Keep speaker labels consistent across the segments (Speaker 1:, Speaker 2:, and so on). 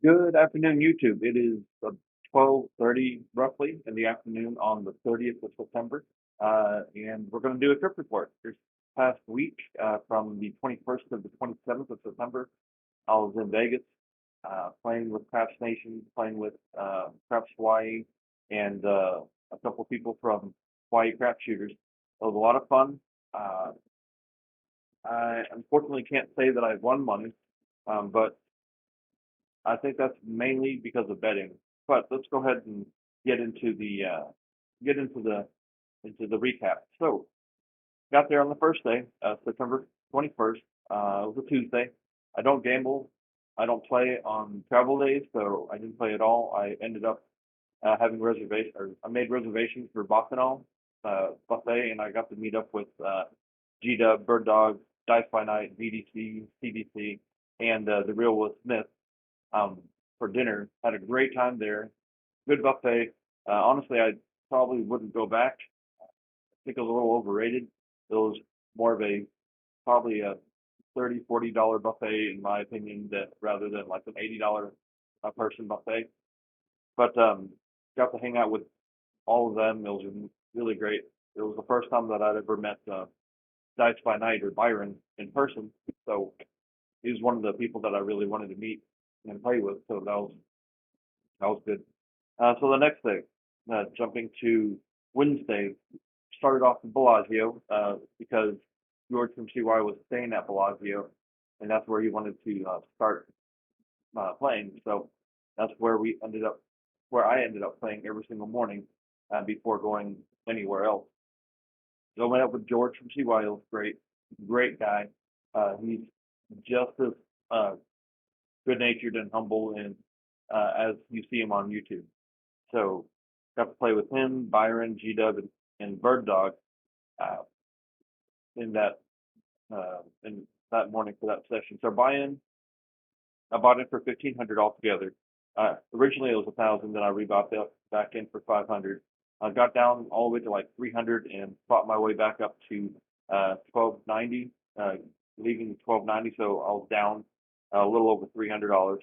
Speaker 1: Good afternoon, YouTube. It is 12:30 roughly in the afternoon on the 30th of September, and we're going to do a trip report. This past week, from the 21st to the 27th of September, I was in Vegas, playing with Craps Nation, playing with Craps Hawaii, and a couple people from Hawaii Crap Shooters. It was a lot of fun. Uh, I unfortunately can't say that I won money, but I think that's mainly because of betting. But let's go ahead and get into the uh, get into the recap. So got there on the first day, September 21st. It was a Tuesday. I don't gamble. I don't play on travel days, so I didn't play at all. I ended up having reservation, or I made reservations for Bacchanal buffet, and I got to meet up with G Dub, Bird Dog, Dice by Night, VDC, CDC, and the real Will Smith um, for dinner. Had a great time there. Good buffet. Honestly, I probably wouldn't go back. I think it was a little overrated. It was more of a probably a $30, $40 buffet in my opinion, that rather than like an $80 a person buffet. But got to hang out with all of them. It was really great. It was the first time that I'd ever met Dice by Night or Byron in person. So he was one of the people that I really wanted to meet and play with. So that was good. So the next day, jumping to Wednesday, started off in Bellagio because George from CY was staying at Bellagio, and that's where he wanted to start playing. So that's where I ended up playing every single morning before going anywhere else. So I went up with George from CY. It was great, great guy. He's just as good-natured and humble and as you see him on YouTube. So got to play with him, Byron, G Dub, and Bird Dog uh, in that morning for that session. So I bought in for 1,500 altogether. Originally it was 1,000, then I rebought that back in for 500. I got down all the way to like 300 and fought my way back up to 1290, leaving 1290. So I was down a little over $300,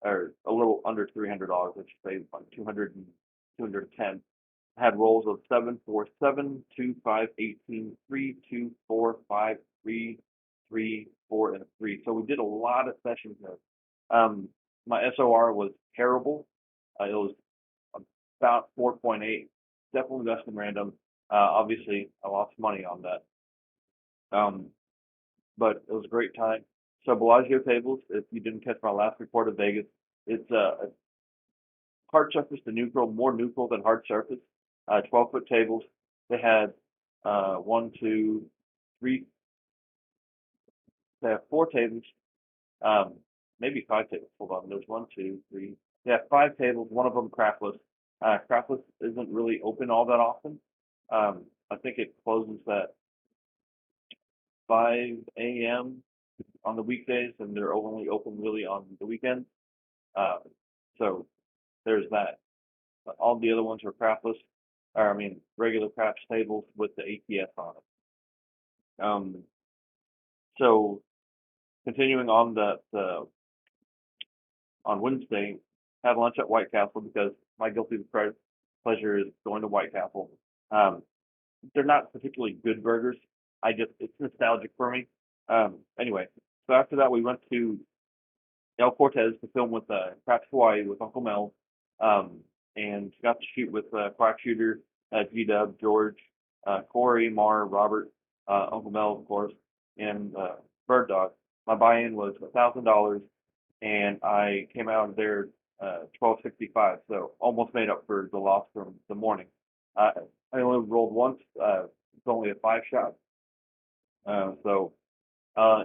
Speaker 1: or a little under $300, I should say, like 210. Had rolls of 7, 4, 7, 2, 5, 18, 3, 2, 4, 5, 3, 3, 4, and a 3. So we did a lot of sessions there. My SOR was terrible. It was about 4.8. Definitely less than random. Obviously, I lost money on that. Um, but it was a great time. So Bellagio Tables, if you didn't catch my last report of Vegas, it's hard surface to neutral, more neutral than hard surface. 12-foot tables. They had one, two, three. They have four tables, um, maybe five tables. Hold on. There's one, two, three. They have five tables. One of them craftless. Craftless isn't really open all that often. I think it closes at 5 a.m. on the weekdays, and they're only open really on the weekends. Uh, so there's that. All the other ones are craftless, or I mean regular craps tables with the ATS on it. So continuing on on Wednesday, had lunch at White Castle because my guilty pleasure is going to White Castle. Um, they're not particularly good burgers. It's nostalgic for me. Anyway, so after that we went to El Cortez to film with Craps Hawaii with Uncle Mel, and got to shoot with Quack Shooter, G Dub, George, Corey, Mar, Robert, Uncle Mel, of course, and Bird Dog. My buy-in was $1,000, and I came out of there 1265, so almost made up for the loss from the morning. I only rolled once. It's only a 5 shot, so uh,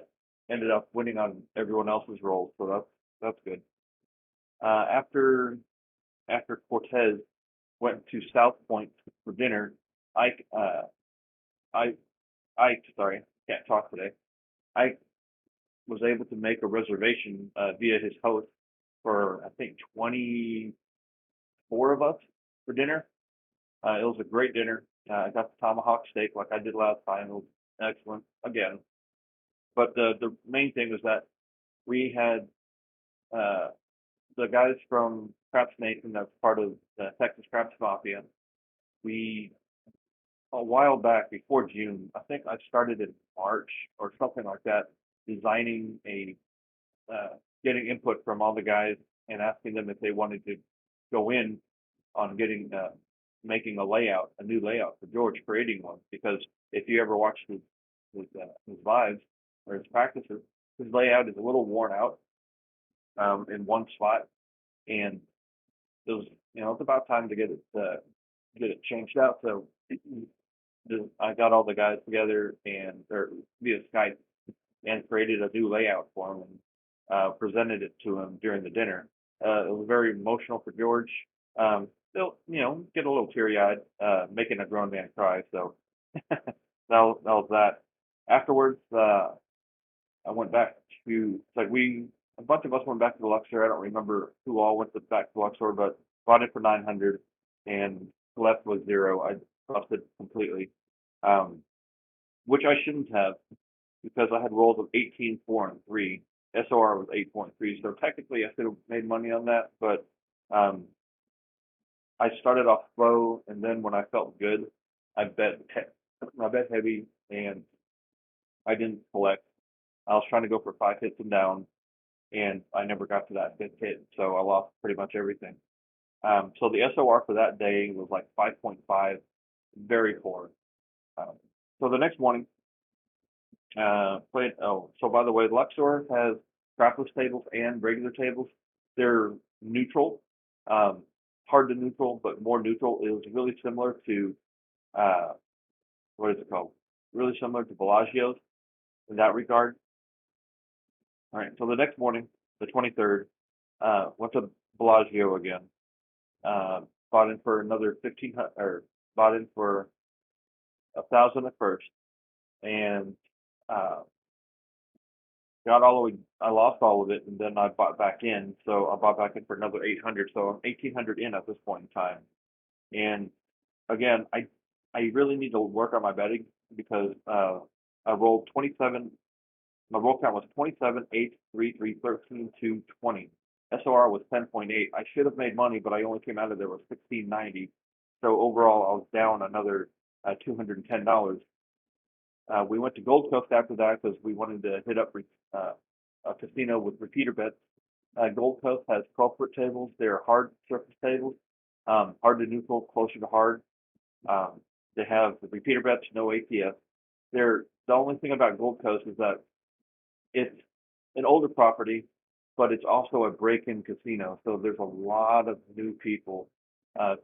Speaker 1: ended up winning on everyone else's rolls, so that's good. After Cortez went to South Point for dinner, Ike, I, sorry, can't talk today. I was able to make a reservation via his host for I think 24 of us for dinner. It was a great dinner. I got the tomahawk steak like I did last time. It was excellent again. But the main thing was that we had the guys from Craps Nation, that's part of the Texas Craps Mafia, we a while back before June, I think I started in March or something like that, designing getting input from all the guys and asking them if they wanted to go in on getting making a new layout for George, creating one. Because if you ever watch his lives or his practices, his layout is a little worn out in one spot, and it was it's about time to get it changed out. So I got all the guys together and or via Skype and created a new layout for him and presented it to him during the dinner. It was very emotional for George. They'll get a little teary eyed, making a grown man cry. So that was that. Afterwards, I went back to it's like a bunch of us went back to the Luxor. I don't remember who all went back to the Luxor, but bought it for 900 and left with zero. I busted completely, um, which I shouldn't have because I had rolls of 18, 4, and 3. SOR was 8.3, so technically I should have made money on that, but um, I started off slow, and then when I felt good, I bet heavy, and I didn't collect. I was trying to go for 5 hits and down, and I never got to that 5th hit, so I lost pretty much everything. So the SOR for that day was like 5.5, very poor. So the next morning, played. Oh, so by the way, Luxor has crapless tables and regular tables. They're neutral, um, hard to neutral, but more neutral. It was really similar to uh, what is it called? Really similar to Bellagio's in that regard. All right. So the next morning, the 23rd, went to Bellagio again. Uh, bought in for another 1,500, or bought in for 1,000 at first, and uh, got all the way. I lost all of it, and then I bought back in. So I bought back in for another 800. So I'm 1,800 in at this point in time. And again, I really need to work on my betting because I rolled 27. My roll count was 27, 8, 3, 3, 13, 2, 20. SOR was 10.8. I should have made money, but I only came out of there with 1690. So overall, I was down another $210. We went to Gold Coast after that because we wanted to hit up uh, a casino with repeater bets. Gold Coast has 12-foot tables. They're hard surface tables, hard to neutral, closer to hard. Um, they have the repeater bets, no ATS. The only thing about Gold Coast is that it's an older property, but it's also a break-in casino. So there's a lot of new people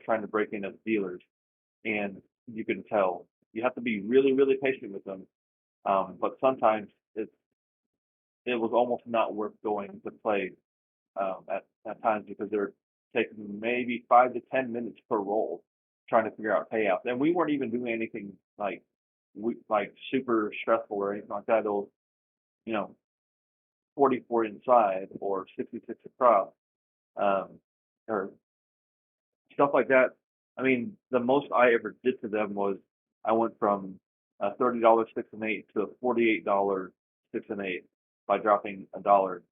Speaker 1: trying to break in as dealers, and you can tell. You have to be really, really patient with them. But sometimes it was almost not worth going to play at times because they're taking maybe 5 to 10 minutes per roll trying to figure out payouts. And we weren't even doing anything like super stressful or anything like that. It was, you know, 44 inside or 66 across, um, or stuff like that. I mean, the most I ever did to them was I went from a $30 6 and 8 to a $48 6 and 8 by dropping a dollar.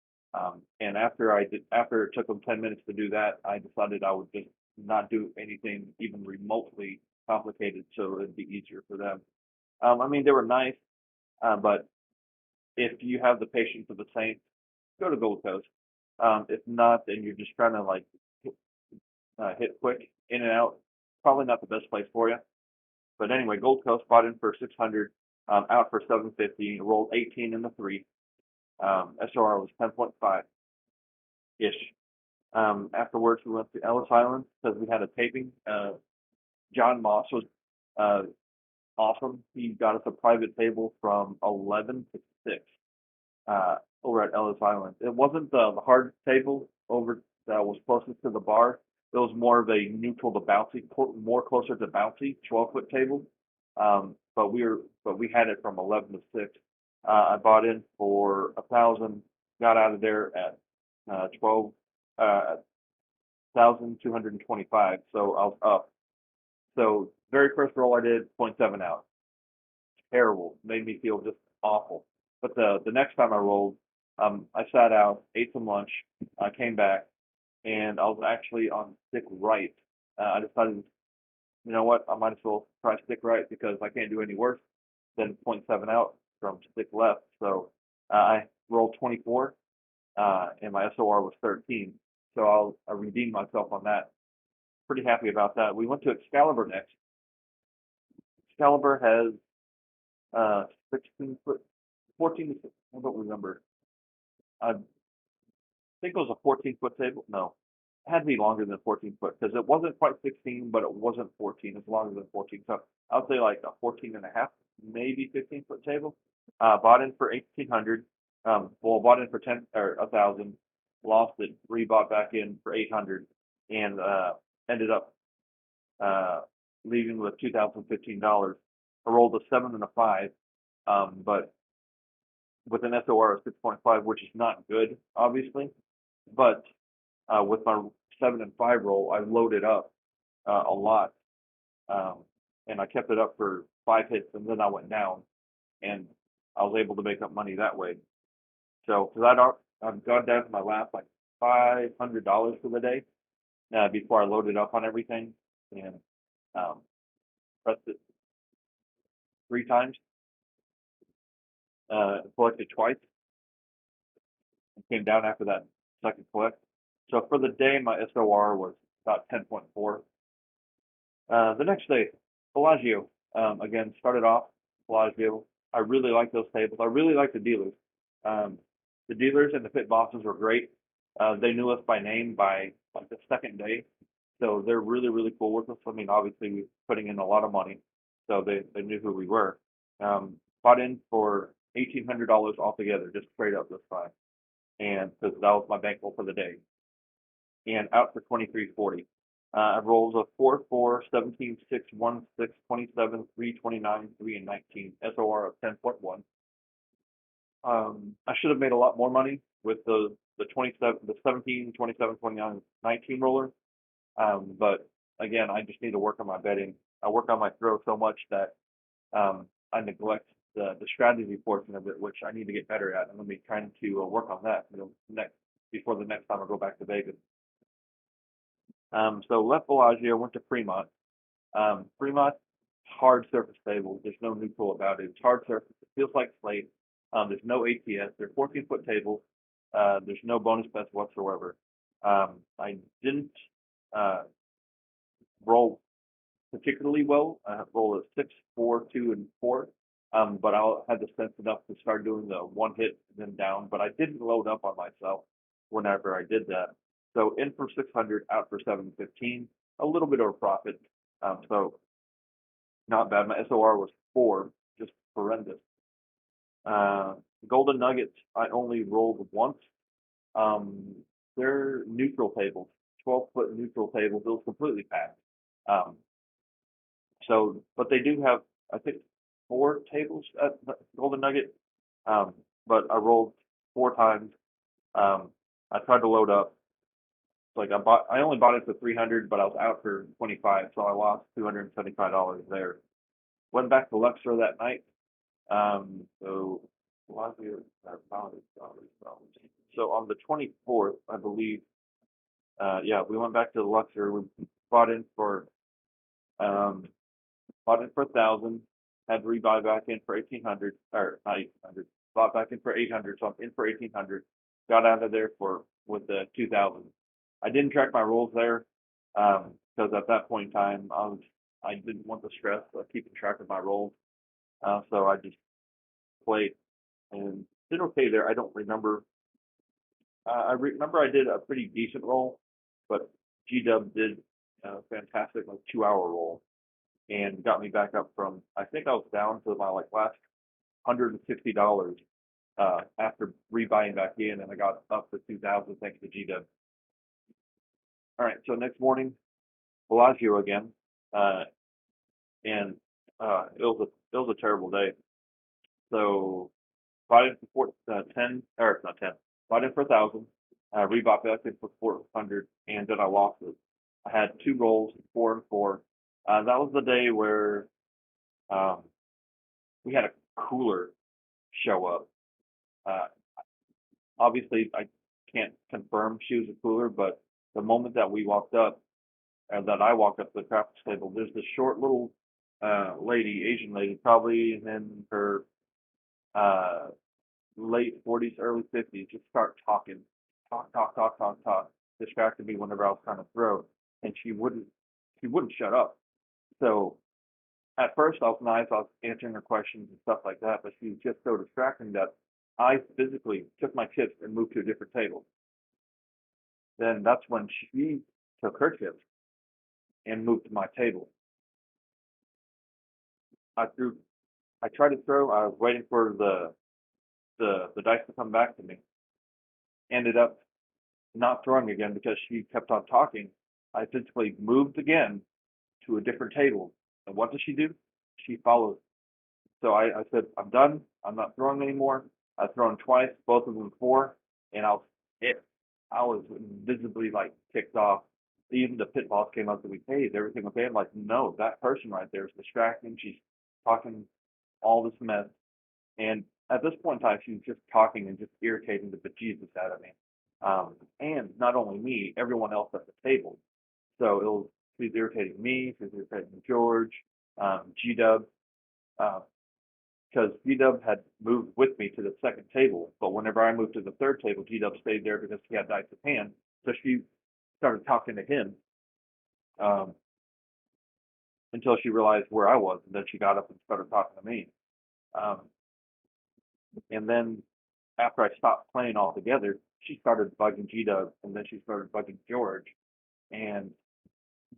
Speaker 1: And after it took them 10 minutes to do that, I decided I would just not do anything even remotely complicated, so it'd be easier for them. I mean, they were nice, but if you have the patience of a saint, go to Gold Coast. If not, then you're just trying to like hit quick in and out. Probably not the best place for you. But anyway, Gold Coast bought in for 600, out for 750. Rolled 18 in the 3. SOR was 10.5 ish. Afterwards, we went to Ellis Island because we had a taping. John Moss was uh, awesome. He got us a private table from 11 to 6 over at Ellis Island. It wasn't the hard table over that was closest to the bar. It was more of a neutral to bouncy, more closer to bouncy 12-foot table. But we had it from 11 to 6. I bought in for 1,000, got out of there at 1,225. So I was up. So very first roll I did 0.7 out. Terrible. Made me feel just awful. But the next time I rolled, I sat out, ate some lunch, I came back, and I was actually on stick right. I decided, you know what, I might as well try stick right because I can't do any worse than point 0.7 out from stick left. So I rolled 24, and my SOR was 13. So I redeemed myself on that. Pretty happy about that. We went to Excalibur next. Excalibur has 16 foot, 14. I don't remember. I think it was a 14-foot table. No, it had to be longer than 14 foot because it wasn't quite 16, but it wasn't 14. It's longer than 14. So I would say like a 14 and a half, maybe 15-foot table. Bought in for 1,800. Well, bought in for 10 or 1,000. Lost it. Rebought back in for 800, and ended up uh, leaving with $2,015. I rolled a 7 and a 5, but with an SOR of 6.5, which is not good, obviously. But with my 7 and 5 roll, I loaded up a lot, um, and I kept it up for 5 hits, and then I went down, and I was able to make up money that way. So, because I've gone down to my last like $500 for the day before I loaded up on everything, and um, pressed it 3 times, collected twice, and came down after that second collect. So for the day, my SOR was about 10.4. The next day, Bellagio. Again, started off Bellagio. I really like those tables. I really like the dealers. Um, the dealers and the pit bosses were great. They knew us by name by like the second day, so they're really really cool with us. I mean, obviously we're putting in a lot of money, so they knew who we were. Bought in for $1,800 altogether, just straight up this time, and because that was my bankroll for the day, and out for 2340. I rolled a 4, 4, 17, 6, 1, 6, 27, 3, 29, 3, and 19. SOR of 10.1. I should have made a lot more money with the 27, the 17, 27, 29, 19 roller. But again, I just need to work on my betting. I work on my throw so much that I neglect the strategy portion of it, which I need to get better at. I'm going to be trying to work on that, next before the next time I go back to Vegas. So left Bellagio, went to Fremont. Fremont, hard surface tables. There's no neutral about it. It's hard surface. It feels like slate. There's no ATS. They're 14-foot tables. There's no bonus bets whatsoever. I didn't uh, roll particularly well. I rolled a 6, 4, 2, and 4. But I had the sense enough to start doing the one hit and then down. But I didn't load up on myself whenever I did that. So in for 600, out for 715. A little bit of a profit. So not bad. My SOR was 4, just horrendous. Uh, Golden Nuggets, I only rolled once. Um, they're neutral tables, 12-foot neutral tables. It was completely packed. Um, so, but they do have, I think, 4 tables at Golden Nugget. Um, but I rolled 4 times. I tried to load up. Like I only bought it for 300, but I was out for 25, so I lost $275 there. Went back to Luxor that night. So so on the 24th, I believe, yeah, we went back to Luxor. We bought in for um, bought in for 1,000. Had to rebuy back in for 1,800, or not 1,800. Bought back in for 800, so I'm in for 1,800. Got out of there for with the 2,000. I didn't track my rolls there because at that point in time I didn't want the stress of keeping track of my rolls. So I just played and did okay there. I don't remember. I remember I did a pretty decent roll, but G Dub did a fantastic like 2 hour roll and got me back up from, I think I was down to my like last $160 after rebuying back in, and I got up to 2,000 thanks to G Dub. All right, so next morning, Bellagio again, uh, and it was a terrible day. So bought in for 10, or not 10, bought in for 1,000, rebought back in for 400, and then I lost it. I had 2 rolls, 4 and 4. That was the day where um, we had a cooler show up. Uh, Obviously, I can't confirm she was a cooler, but The moment that we walked up, that I walked up to the craps table, there's this short little lady, Asian lady, probably in her uh, late 40s, early 50s, just start talking, talk, distracted me whenever I was trying to throw, and she wouldn't shut up. So at first I was nice, I was answering her questions and stuff like that, but she was just so distracting that I physically took my chips and moved to a different table. Then that's when she took her chips and moved to my table. I threw, I tried to throw, I was waiting for the dice to come back to me. Ended up not throwing again because she kept on talking. I physically moved again to a different table. And what does she do? She follows. So I said, I'm done. I'm not throwing anymore. I've thrown twice, both of them four, and I was visibly like ticked off. Even the pit boss came up to me, hey, is everything okay? I'm like, no, that person right there is distracting. She's talking all this mess. And at this point in time, she was just talking and just irritating the bejesus out of me. And not only me, everyone else at the table. So she was irritating me, she was irritating George, G-Dub, because G-Dub had moved with me to the second table. But whenever I moved to the third table, G-Dub stayed there because he had dice in hand. So she started talking to him um, until she realized where I was, and then she got up and started talking to me. Um, and then after I stopped playing altogether, she started bugging G-Dub, and then she started bugging George, and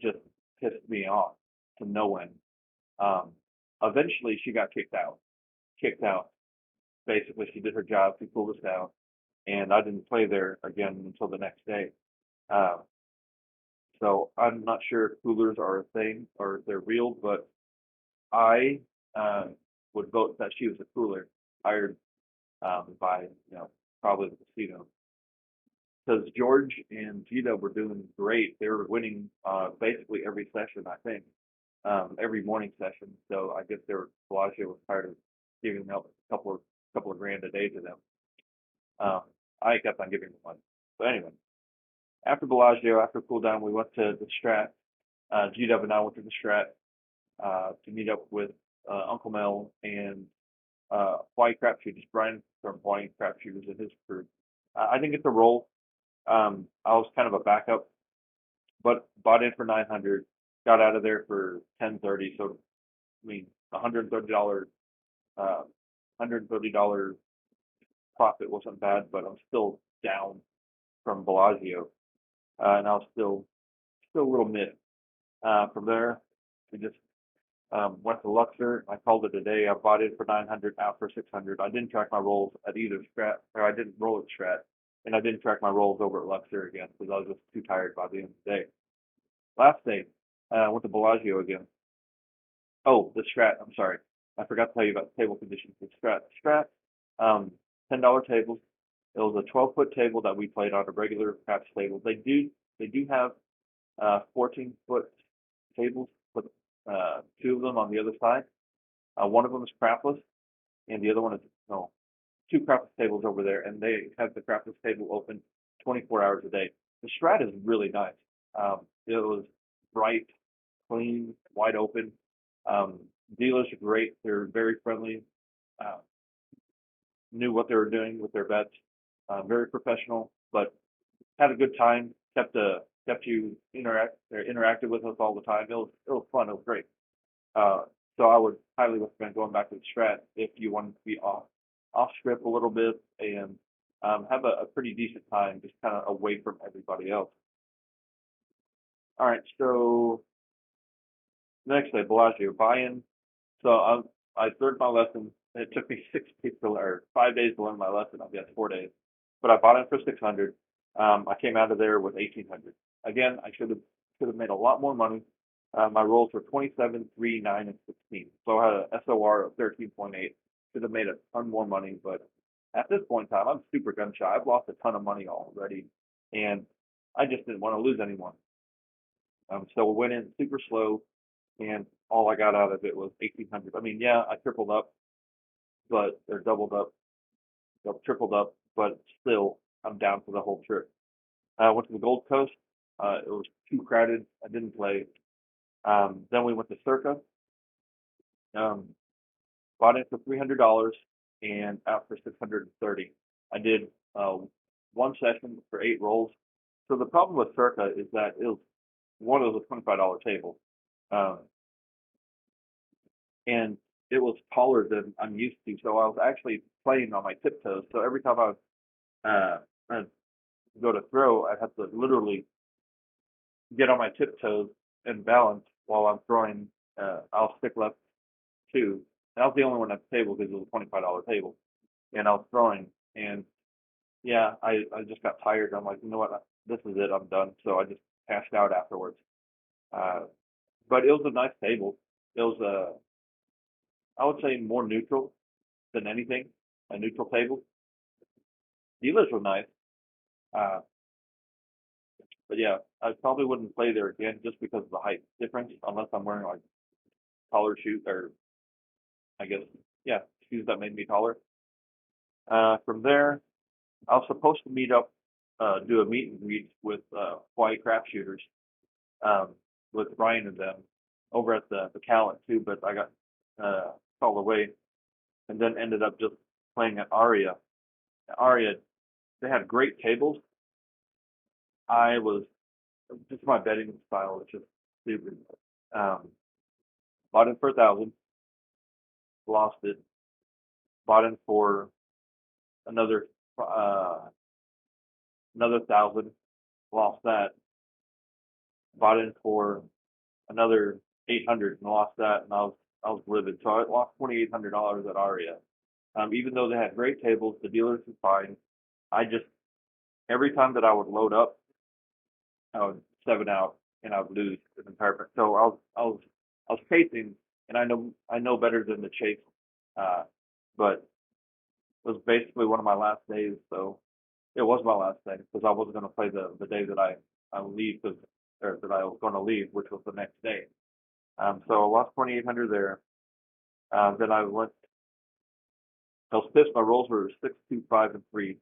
Speaker 1: just pissed me off to no end. Um, Eventually, she got kicked out. Kicked out. Basically, she did her job. She pulled us out, and I didn't play there again until the next day. Uh, so I'm not sure if coolers are a thing or if they're real, but I uh, would vote that she was a cooler hired by probably the casino, because George and Gita were doing great. They were winning basically every session, I think, every morning session. So I guess Bellagio was tired of giving out a couple of grand a day to them. Um, I kept on giving them money. But anyway, after Bellagio, after cool down, we went to the Strat. GW and I went to the Strat to meet up with Uncle Mel and Hawaii Crap Shooters, Brian from Hawaii Crap Shooters and his crew. I didn't get the role. I was kind of a backup, but bought in for 900, got out of there for 1030. So I mean, $130, $130 profit wasn't bad, but I'm still down from Bellagio, and I was still a little mid. From there, we just went to Luxor. I called it a day. I bought it for 900, out for 600. I didn't track my rolls at either Strat, or I didn't roll at Strat, and I didn't track my rolls over at Luxor again because I was just too tired by the end of the day. Last day, I went to Bellagio again. Oh, the Strat. I'm sorry, I forgot to tell you about the table conditions. The Strat, um, $10 tables. It was a 12-foot table that we played on a regular craps table. They do have 14-foot tables, but two of them on the other side. One of them is crapless, and the other one is no, two crapless tables over there, and they have the crapless table open 24 hours a day. The Strat is really nice. It was bright, clean, wide open. Um, Dealers are great. They're very friendly. Uh, Knew what they were doing with their bets. Very professional, but had a good time. Kept you interacted with us all the time. It was fun. It was great. Uh, so I would highly recommend going back to the Strat if you want to be off script a little bit and have a pretty decent time, just kind of away from everybody else. All right, so next day, Bellagio buy-in. So I learned my lesson. It took me 6 days or 5 days to learn my lesson. I guess 4 days, but I bought it for 600. I came out of there with 1800. Again, I should have made a lot more money. My rolls were 27, 3, 9, and 16. So I had an SOR of 13.8. Should have made a ton more money, but at this point in time, I'm super gun shy. I've lost a ton of money already, and I just didn't want to lose anymore. So we went in super slow, and all I got out of it was 1800. I mean, yeah, I tripled up, but or doubled up, tripled up, but still, I'm down for the whole trip. I went to the Gold Coast. It was too crowded. I didn't play. Then we went to Circa. Um, Bought it for $300 and out for 630. I did one session for 8 rolls. So the problem with Circa is that it was one of the $25 tables, um, and it was taller than I'm used to. So I was actually playing on my tiptoes. So every time I'd go to throw, I'd have to literally get on my tiptoes and balance while I'm throwing. I'll stick left two. And I was the only one at the table because it was a $25 table, and I was throwing. And yeah, I just got tired. I'm like, you know what? This is it. I'm done. So I just cashed out afterwards. Uh, but it was a nice table. It was I would say more neutral than anything. A neutral table. Dealers were nice. Uh, but yeah, I probably wouldn't play there again just because of the height difference, unless I'm wearing like taller shoes or I guess yeah, shoes that made me taller. From there, I was supposed to meet up, do a meet and greet with Hawaii crap shooters, um, with Ryan and them over at the Callan too, but I got called away and then ended up just playing at Aria. Aria, they had great tables. I was just my betting style was just stupid. Um, Bought in for 1,000, lost it. Bought in for another uh, another 1,000, lost that. Bought in for another 800 and lost that, and I was livid. So I lost $2,800 at Aria. Even though they had great tables, the dealers were fine. I just every time that I would load up, I would 7 out and I would lose an entire. So I was chasing, and I know better than to chase, uh, but it was basically one of my last days. So it was my last day because I wasn't going to play the day that I leave or that I was going to leave, which was the next day. So I lost 2,800 there. Then I went. I was pissed. My rolls were 6, 2, 5, and 3.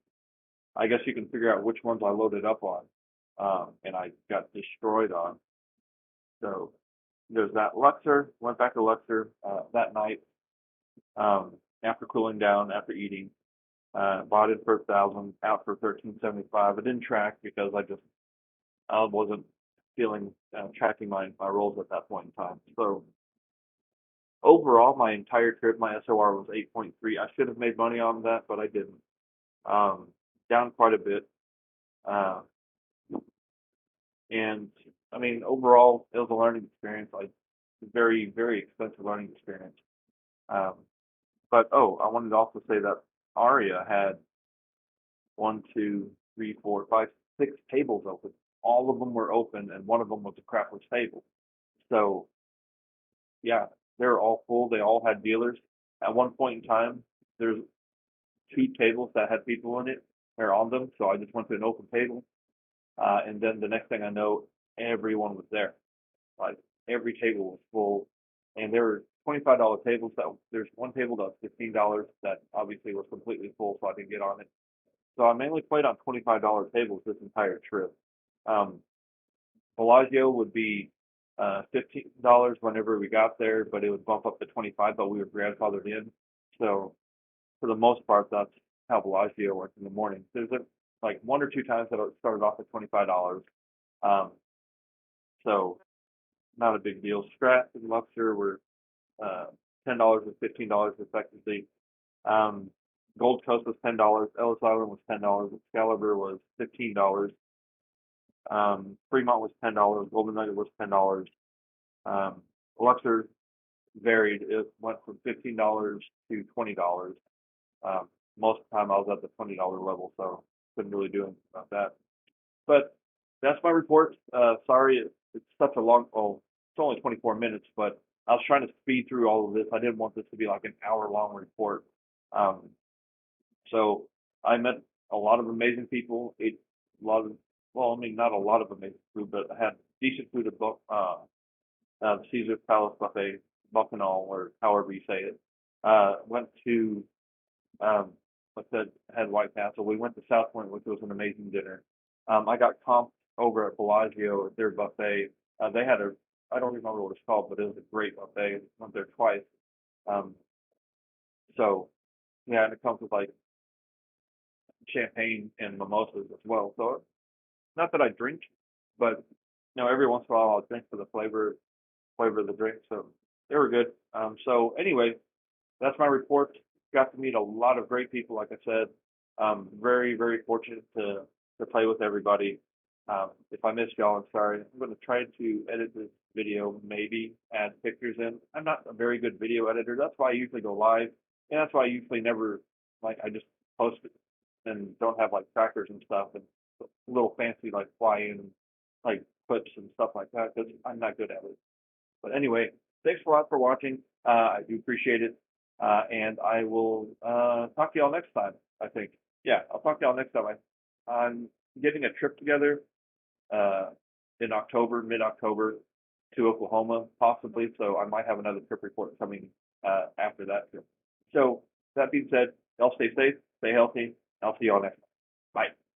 Speaker 1: I guess you can figure out which ones I loaded up on, and I got destroyed on. So there's that. Luxor, went back to Luxor that night, after cooling down, after eating. Bought it for 1,000, out for 1,375. I didn't track because I wasn't feeling tracking my rolls at that point in time. So overall, my entire trip, my SOR was 8.3. I should have made money on that, but I didn't. Um, Down quite a bit. Uh, and I mean, overall, it was a learning experience. Like very, very expensive learning experience. Um, but oh, I wanted to also say that Aria had one, two, three, four, five, 6 tables open. All of them were open, and one of them was a crapless table. So yeah, they were all full. They all had dealers. At one point in time, there's 2 tables that had people in it or on them. So I just went to an open table, and then the next thing I know, everyone was there. Like every table was full, and there were $25 tables. That there's one table that was $15 that obviously was completely full, so I didn't get on it. So I mainly played on $25 tables this entire trip. Um, Bellagio would be $15 whenever we got there, but it would bump up to 25, but we were grandfathered in. So for the most part, that's how Bellagio works in the morning. There's like 1 or 2 times that it started off at $25. Um, so not a big deal. Strat and Luxor were uh, $10 and $15 respectively. Um, Gold Coast was $10. Ellis Island was $10. Excalibur was $15. Fremont was $10. Golden Nugget was $10. Um, Luxor varied. It went from $15 to $20. Um, Most of the time I was at the $20 level, so couldn't really do anything about that. But that's my report. Sorry, it's such a long. Well, it's only 24 minutes, but I was trying to speed through all of this. I didn't want this to be like an hour-long report. Um, so I met a lot of amazing people. Ate a lot of, well, I mean, not a lot of amazing food, but I had decent food at Caesar's Palace Buffet, Bucknell, or however you say it. Went to, like I said, had White Castle. We went to South Point, which was an amazing dinner. I got comped over at Bellagio at their buffet. They had a, I don't remember what it's called, but it was a great buffet. Went there twice. Um, so yeah, and it comes with like champagne and mimosas as well. So not that I drink, but every once in a while I'll drink for the flavor of the drink. So they were good. So anyway, that's my report. Got to meet a lot of great people, like I said. Very, very fortunate to play with everybody. If I missed y'all, I'm sorry. I'm going to try to edit this video, maybe add pictures in. I'm not a very good video editor. That's why I usually go live, and that's why I usually never I just post it and don't have like trackers and stuff and little fancy like fly-in like clips and stuff like that because I'm not good at it. But anyway, thanks a lot for watching. I do appreciate it. And I will talk to y'all next time, I think. Yeah, I'll talk to y'all next time. I'm getting a trip together in October, mid-October, to Oklahoma, possibly. So I might have another trip report coming after that trip. So that being said, y'all stay safe, stay healthy. I'll see y'all next time. Bye.